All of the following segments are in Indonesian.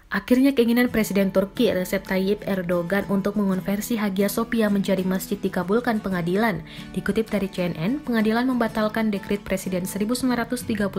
Akhirnya keinginan Presiden Turki Recep Tayyip Erdogan untuk mengonversi Hagia Sophia menjadi masjid dikabulkan pengadilan. Dikutip dari CNN, pengadilan membatalkan dekret Presiden 1934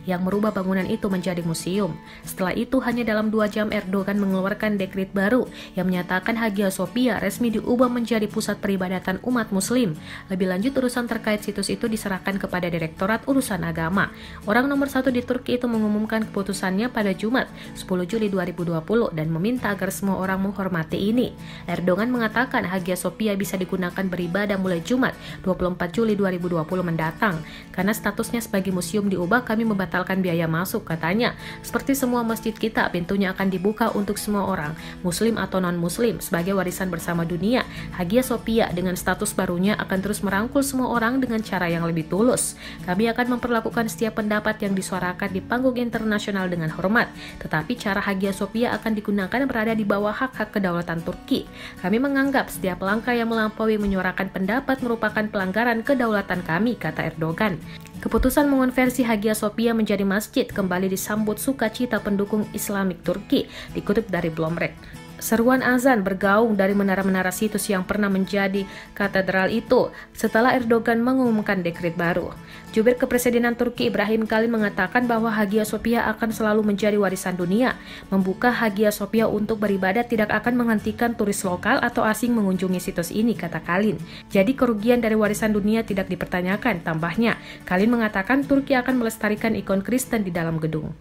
yang merubah bangunan itu menjadi museum. Setelah itu, hanya dalam 2 jam Erdogan mengeluarkan dekret baru yang menyatakan Hagia Sophia resmi diubah menjadi pusat peribadatan umat muslim. Lebih lanjut, urusan terkait situs itu diserahkan kepada Direktorat Urusan Agama. Orang nomor 1 di Turki itu mengumumkan keputusannya pada Jumat, 10 Juli 2020 dan meminta agar semua orang menghormati ini. Erdogan mengatakan Hagia Sophia bisa digunakan beribadah mulai Jumat 24 Juli 2020 mendatang. Karena statusnya sebagai museum diubah, kami membatalkan biaya masuk, katanya. Seperti semua masjid kita, pintunya akan dibuka untuk semua orang, muslim atau non-muslim, sebagai warisan bersama dunia. Hagia Sophia dengan status barunya akan terus merangkul semua orang dengan cara yang lebih tulus. Kami akan memperlakukan setiap pendapat yang disuarakan di panggung internasional dengan hormat, tetapi cara Hagia Sophia akan digunakan berada di bawah hak-hak kedaulatan Turki. Kami menganggap setiap langkah yang melampaui menyuarakan pendapat merupakan pelanggaran kedaulatan kami, kata Erdogan. Keputusan mengonversi Hagia Sophia menjadi masjid kembali disambut sukacita pendukung Islamik Turki, dikutip dari Bloomberg. Seruan azan bergaung dari menara-menara situs yang pernah menjadi katedral itu setelah Erdogan mengumumkan dekret baru. Jubir Kepresidenan Turki Ibrahim Kalin mengatakan bahwa Hagia Sophia akan selalu menjadi warisan dunia. Membuka Hagia Sophia untuk beribadah tidak akan menghentikan turis lokal atau asing mengunjungi situs ini, kata Kalin. Jadi kerugian dari warisan dunia tidak dipertanyakan, tambahnya. Kalin mengatakan Turki akan melestarikan ikon Kristen di dalam gedung.